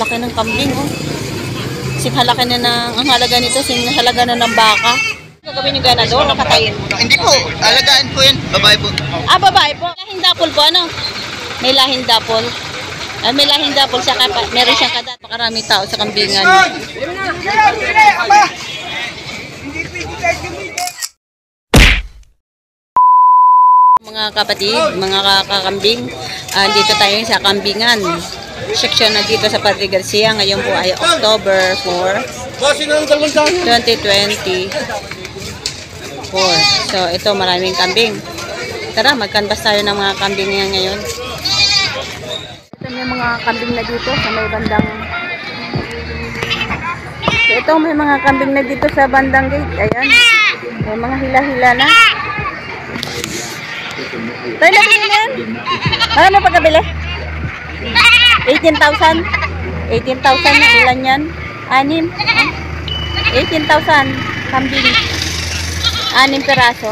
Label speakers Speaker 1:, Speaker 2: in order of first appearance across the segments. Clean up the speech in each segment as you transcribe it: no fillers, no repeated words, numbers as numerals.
Speaker 1: Laki ng kambing, oh. Singhalaga na ng, ang halaga nito, singhalaga na ng baka. Gagawin yung ganador o katayin?
Speaker 2: Hindi po, alagaan po yan. Babae po.
Speaker 1: Ah, babae po. Lahing dapol po, ano? May lahing dapol. May lahing dapol siya, meron siyang kadat. Makarami tao sa kambingan. Mga kapatid, mga kakambing, dito tayo sa kambingan. Section na dito sa Padre Garcia. Ngayon po ay October 4, 2024. So, ito maraming kambing. Tara, magkanbas tayo ng mga kambing ngayon. Ito may mga kambing na dito sa may bandang... So, ito may mga kambing na dito sa bandang gate. Ayan. May mga hila-hila na. Tayo na bilhin yan? Ano mo pagkabili? 18,000? 18,000 na ilan yan? 6? 18,000 kambing. 6 peraso.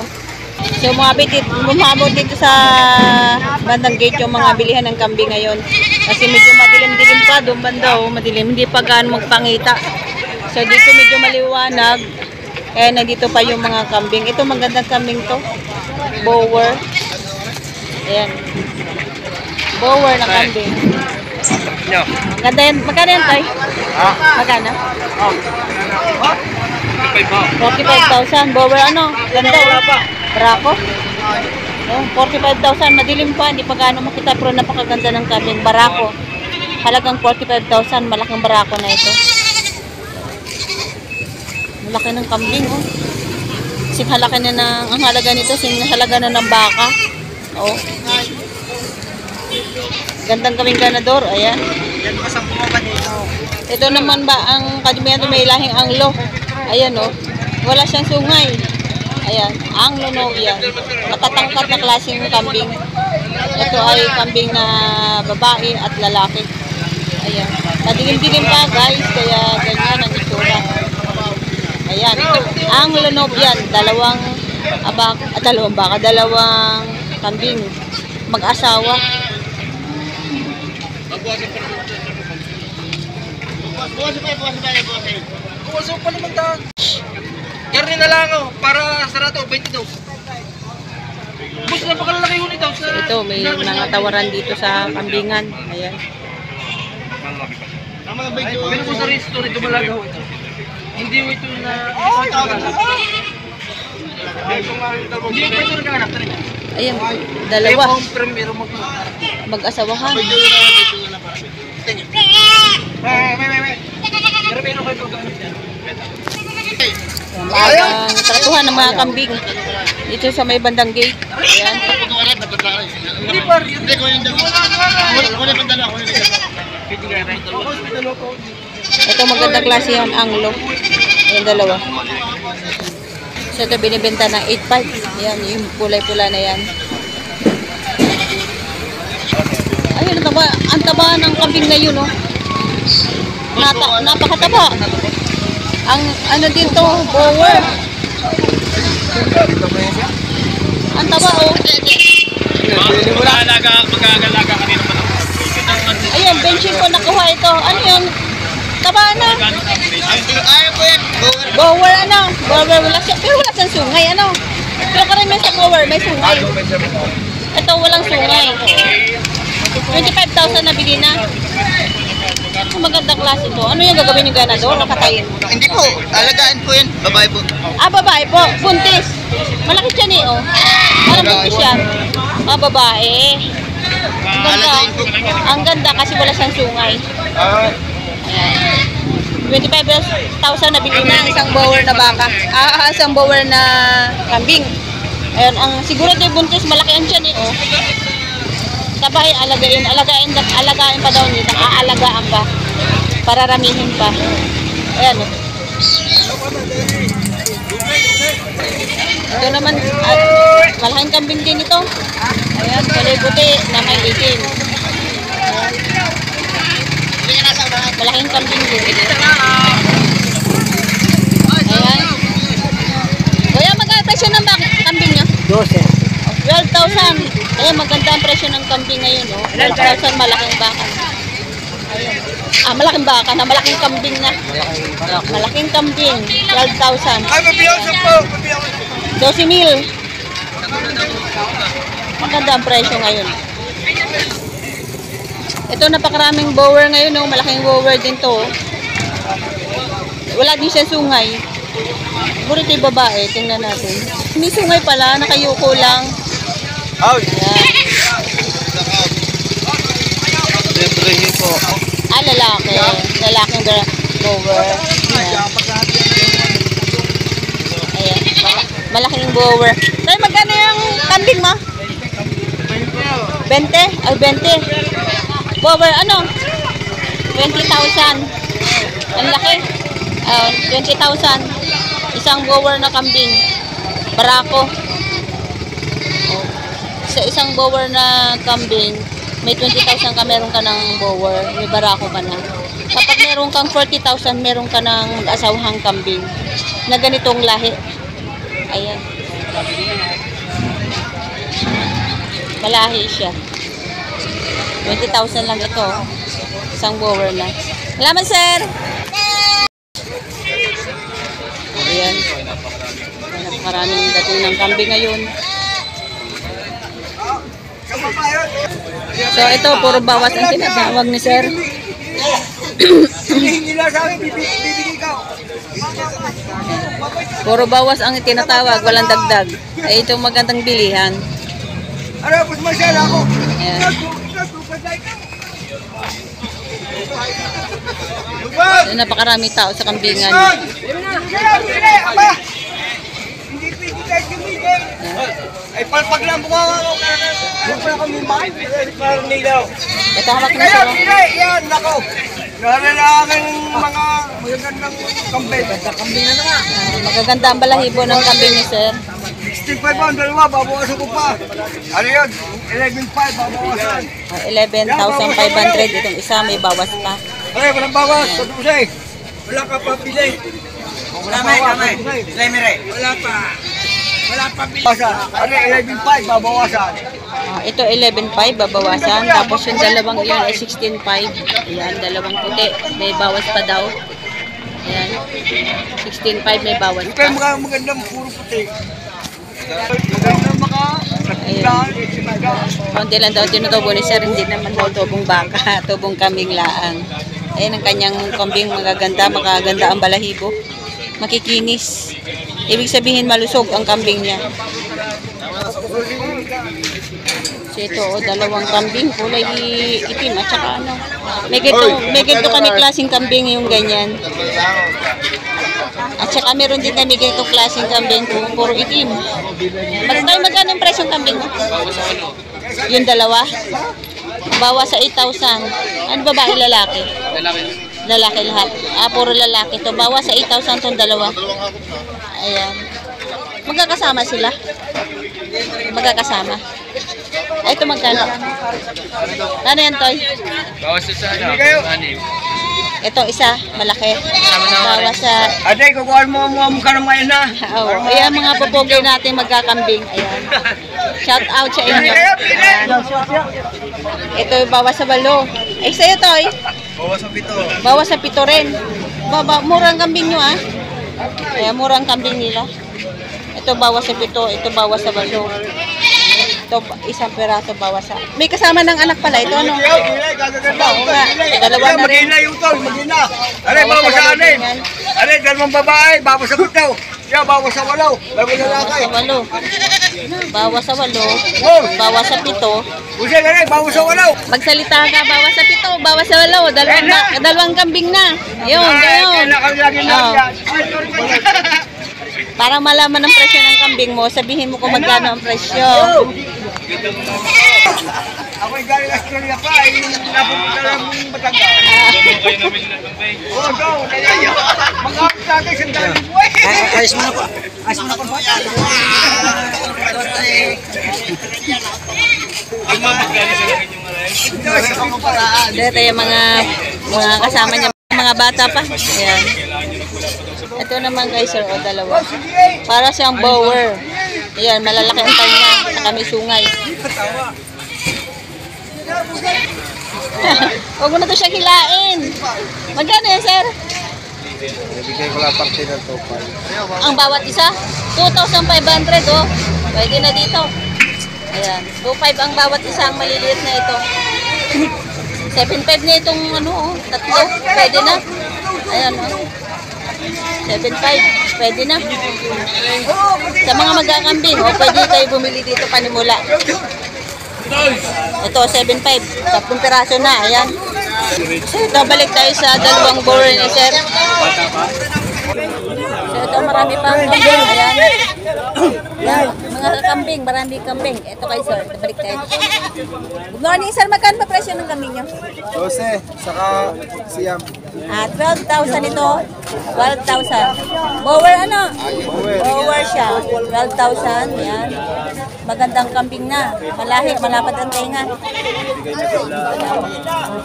Speaker 1: So mga bitit, bumabot dito sa bandang gate yung mga bilihan ng kambing ngayon. Kasi medyo madilim-dilim pa, doon banda madilim, hindi pa gaano magpangita. So dito medyo maliwanag. Kaya nandito pa yung mga kambing. Ito magandang kambing to. Bower. Ayan. Bower na kambing. Ganda yan. Magkano yan, Toy? Magkano? 45,000. Bower ano? Ganda. Barako. 45,000. Madilim pa. Hindi pa gaano makita. Pero napakaganda ng kambing. Barako. Halagang 45,000. Malaking barako na ito. Malaki ng kambing, oh. Singhalaga na ng, ang halaga nito, singhalaga na ng baka. Oh. Gandang kaming ganador, ayan. Ito naman ba, ang kadimihan may lahing Anglo. Ayan, oh. Wala siyang sungay. Ayan, Anglo no, yan. Matatangkat na klaseng kambing. Ito ay kambing na babae at lalaki. Ayan. Madilim-dilim pa, guys, kaya ganyan ang itsura. Ayan, ang lunob yan, dalawang kambing, mag-asawa.
Speaker 2: Buwasan pa naman ta. Karni na lang oh, para sarado, 22. Bus na pakalalaki yun ito.
Speaker 1: So, ito, may mga tawaran dito sa kambingan. Ayan.
Speaker 2: Pero po sa resto nito malagaw ito. Hindi ito na... Hindi pa ito nagkahanap talaga.
Speaker 1: Ayan, dalawa.
Speaker 2: Pero
Speaker 1: Mag-asawahan. Ang tratuhan ng mga kambing dito sa may bandang gate. Ayan.
Speaker 2: Hindi pa rin.
Speaker 1: Ito magandang klase yan, Anglo. Ayan, dalawa. So ito binibenta ng 8.5. Ayan, yung kulay-pula na yan. Ayun, ang taba ng kambing na yun, oh. Napakataba. Ang ano dito, bower. Ang taba, oh.
Speaker 2: Mag-aagalaga kanina pa.
Speaker 1: Ayun, benching ko nakuha ito. Ano yun? Taba na.
Speaker 2: Ayaw po yan.
Speaker 1: Bower ano? Bower wala siya. Pero wala siyang sungay ano? Pero karamihan sa bower may sungay. Ito walang sungay. 25,000 na bili na. Ang magandang klase ito. Ano yung gagawin yung ganador? Nakatayin?
Speaker 2: Hindi po, alagaan po yan. Babae po.
Speaker 1: Ah, babae po. Buntis. Malaki siya ni, oh. Parang buntis siya. Ah, babae. Ang ganda. Ang ganda kasi wala siyang sungay. Ayan. 25,000 na bili na isang bower na baka. Isang bower na kambing. Ayan, ang siguro ito yung buntis, malaki ang tiyan eh. Oh. Sabay, alagain pa daw nito. Aalagaan pa. Pararamihin pa. Ayan. Oh. Ito naman, malaking kambing din ito. Ayan, kulay puti na may itim. Malaking kambing din. Ayan. Kuya, magkano presyo ng kambing nyo?
Speaker 2: 12.
Speaker 1: 12,000. Ayan, maganda ang presyo ng kambing ngayon. Oh. 12,000 malaking baka. Ayan. Malaking baka na, malaking kambing na. Malaking kambing, 12,000.
Speaker 2: Ay, mabiyasan po.
Speaker 1: 12,000. Maganda ang presyo ngayon. Ito, napakaraming bower ngayon, no? Malaking bower din to. Wala din siya sungay. Siguro ito yung babae, tingnan natin. Hindi sungay pala, nakayuko lang. Ayan. Lalaki. Lalaking bower. Ayan. Ayan. Malaking bower. Tayo, magkano yung kambing mo? 20? Ay, 20. Bower, ano? 20,000. Ang laki. 20,000. Isang bower na kambing. Barako. Sa isang bower na kambing, may 20,000 ka, meron ka ng bower, may barako ka na. Kapag meron kang 40,000, meron ka ng asawahang kambing na ganitong lahi. Ayan. Malahi siya. 20,000 lang ito. Isang bower na. Salamat, sir! Ayan. Napakaraming dating ng kambing ngayon. So ito, puro bawas ang tinatawag ni sir. Puro bawas ang tinatawag, walang dagdag. Ay, ito magandang bilihan. Ayan. So, napakarami tao sa kambingan.
Speaker 2: Ay, palpag lang bumawa ko. Bukla kami parang nilaw.
Speaker 1: Ito, hawak na sir.
Speaker 2: Yan, nako. Nahala na aking mga magagandang kambing. Kambing na nga.
Speaker 1: Magaganda ang balahibo ng kambing ni sir.
Speaker 2: 65 ang dalawa, babawasan ko pa. Ano yun? 11,500 babawasan.
Speaker 1: 11,500. Itong isa may bawas pa.
Speaker 2: Ay, walang bawas. Tutusay. Wala ka pa pili. Kamay. Wala pa. Wala pa pili. Ano, 11,500 babawasan.
Speaker 1: Ito 11,500 babawasan. Tapos yung dalawang iyon ay 16,500. Ayan, dalawang puti. May bawas pa daw. Ayan. 16,500 may bawas
Speaker 2: Ito
Speaker 1: pa.
Speaker 2: yung mga magandang puro puti. Magandang mga
Speaker 1: Konti lang daw tinutubo ni sir. Hindi naman daw tubong baka. Tubong kambing laang. Ayan ang kanyang kambing. Magaganda. Makaganda ang balahibo. Makikinis. Ibig sabihin malusog ang kambing niya. So ito, dalawang kambing, kulay itim at saka ano. May ganito kami klaseng kambing yung ganyan. At saka meron din kami ganito klaseng kambing kung puro itim. Magkano yung presyong kambing mo? Yung dalawa? Bawas sa 8,000. Ano babae, lalaki? Lalaki lahat. Puro lalaki to. Bawas sa 8,000 tong dalawa. Ayan. Magkakasama sila? Magkakasama? Ay, ito magkano? Ano yan, Toy?
Speaker 3: Bawas sa ano?
Speaker 1: Ito, isa, malaki. Bawas sa...
Speaker 2: Ate, kukuhan mo ka ng mga na.
Speaker 1: Oh, ayan, mga pupugi natin magkakambing. Ayan. Shout out sa inyo. Ayan. Ito, bawas sa 8. Ay, sa'yo, Toy?
Speaker 2: Bawas sa 7.
Speaker 1: Bawas sa 7 rin. Murang kambing nyo, ah. Ayan, murang kambing nila. Ito, bawas sa 7. Ito, bawas sa 8. Ito, isang peraso bawas sa... May kasama ng anak pala. Ito, ano? Oo nga. Dalawa na rin.
Speaker 2: Magina yung tol, magina. Are, bawas sa 6. Are, dalawang babae, bawas sa 7. Yeah, bawas sa 8. Bawas sa lalaki.
Speaker 1: Bawas sa 8. Bawas sa 7.
Speaker 2: Usi, are, bawas sa 8.
Speaker 1: Magsalita ka, bawas sa 7. Bawas sa 8. Dalawang kambing na. Ayun, ayun. Oh. Para malaman ang presyo ng kambing mo, sabihin mo kung magkano ang presyo.
Speaker 2: Ako'y galing Australia pa, ay napunta lang mong Batangas. Oh, go! Mag-aapit sa akin, sandali mo eh! Ayos mo na po. Ayos mo na po.
Speaker 1: Dito yung mga kasama niya, mga bata pa. Ayan. Ito naman guys, sir, dalawa. Para siyang bower. Ayan, malalaki ang tayo niya. Saka may sungay. Huwag mo na ito siyang hilain. Magkano yan, sir?
Speaker 2: Bigay ko lang parte ng topal.
Speaker 1: Ang bawat isa? 2,500, oh. Pwede na dito. Ayan. 2,500 ang bawat isa, ang maliliit na ito. 7,500 na itong ano, oh, tatlo. Pwede na. Ayan, oh. 7,500. Pwede na. Sa mga magkakambing, oh, pwede kayo bumili dito panimula. Ito, 7,500. 10 piraso na. Ayan. So, ito, balik tayo sa dalawang borer ni sir. So, ito, marami pang kambing. Ayan. Ayan. Mga kambing, marami kambing. Ito kay sir. Balik tayo. Good morning, sir. Magkano pa presyo ng kambing nyo?
Speaker 2: 12, saka siyam.
Speaker 1: 12,000 ito. 12,000. Bower ano? Bower siya. 12,000. Ayan. Magandang kambing na. Malahi, malapad ang tenga.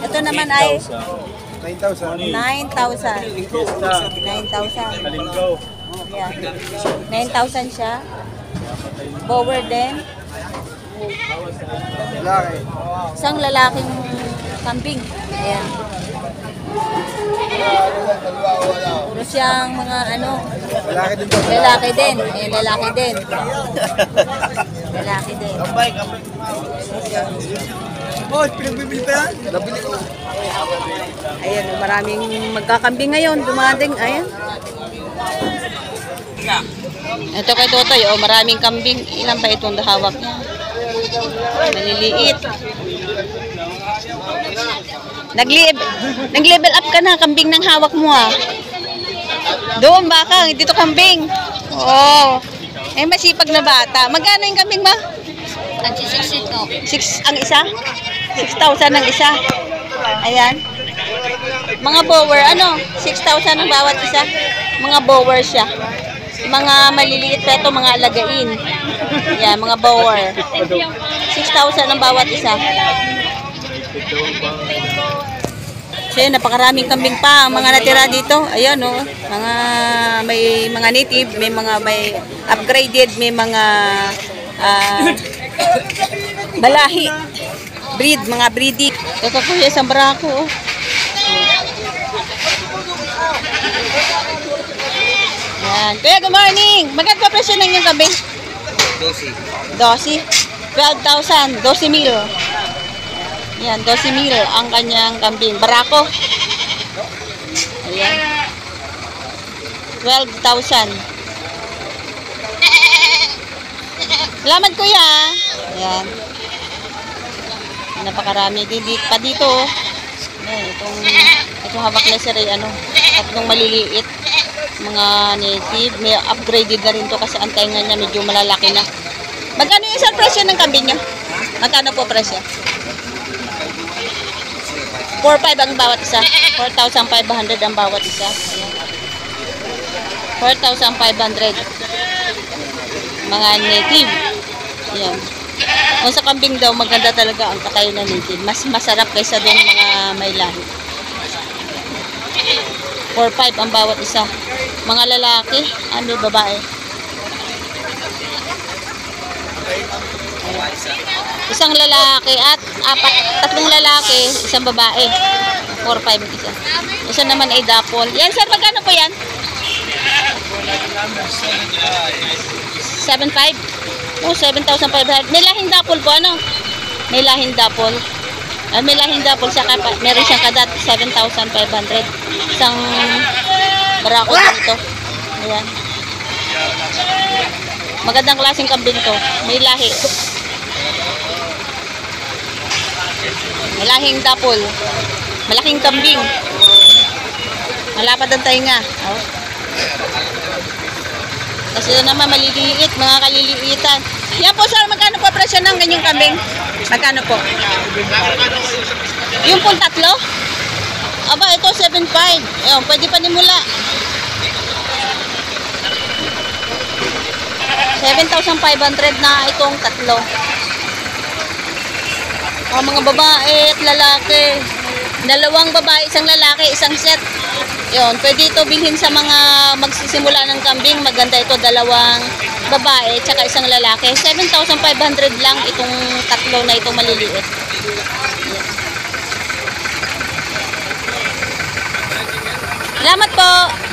Speaker 1: Ito naman ay
Speaker 2: 9,000.
Speaker 1: 9,000. 9,000. Ayan. 9,000 siya. Bower din.
Speaker 2: Laki.
Speaker 1: Isang lalaking kambing. Ayan. Puro siyang mga ano,
Speaker 2: Laki din to.
Speaker 1: lalaki din. Ayan, lalaki din. Lalaki din.
Speaker 2: Oh, pinagbibili pa yan? Nabili ko.
Speaker 1: Ayan, maraming magkakambing ngayon. Dumating. Ayan. Ito kay Totoy, oh, maraming kambing. Ilan ba itong hawak niya? Maliliit. Nag-level up ka na, kambing ng hawak mo ah. Doon baka, dito kambing. Oo. Eh, masipag na bata. Magkano yung kambing ba? 6 ang isa? 6,000 ang isa. Ayan. Mga bower, ano? 6,000 ang bawat isa. Mga bower siya. Mga maliliit pa ito, mga alagain. Ayan, mga bower. 6,000 ang bawat isa. So yun, napakaraming kambing pa ang mga natira dito. Ayan, oh. May mga native, may upgraded, may mga balahi. Breed, mga breeding. Ito po yung isang barako, oh. Yan. Kuya, good morning. Magkano pa presyo ng yung kambing? 12. 12,000. 12,000. Yan, 12,000 ang kanyang kambing. Barako. Ayan. 12,000. Salamat, kuya. Ayan. Napakarami din pa dito. Ayan, itong hawak na sir ay ano, tatlong maliliit. Mga native, may upgraded na rin to kasi ang tenga niya medyo malalaki na. Magkano yung isang presyo ng kambing niya? Magkano po presyo? 4,500 ang bawat isa. 4,500 ang bawat isa. Ayan. 4,500. Mga native. Ayan. Kung sa kambing daw, maganda talaga ang kakain na native. Mas masarap kaysa doon mga may lahi. 4,500 ang bawat isa. Mga lalaki, ano babae. Isang lalaki at tatlong lalaki, isang babae. 4,500 isa. Isa naman ay dapol. Yan sir, magkano po yan? 7,500? Oh, 7,500. May lahing dapol po, ano? May lahing dapol. May lahing dapol sa kapa. Meron siyang kadat, 7,500. Isang barako dito. Ayan. Magandang klaseng kambing to. May lahi. May lahing dapol. Malaking kambing. Malapad ang tainga. Oh. Kasi naman maliliit, mga kaliliitan. Yan po sir, magkano po presyo ng ganyang kambing? Magkano po? Yung pong tatlo? Aba, ito 7,500. Ayun, pwede pa nimula. 7,500 na itong tatlo. Mga babae at lalaki. Dalawang babae, isang lalaki, isang set. Yun, pwede ito bilhin sa mga magsisimula ng kambing. Maganda ito, dalawang babae tsaka isang lalaki. 7,500 lang itong tatlo na itong maliliit. Salamat po.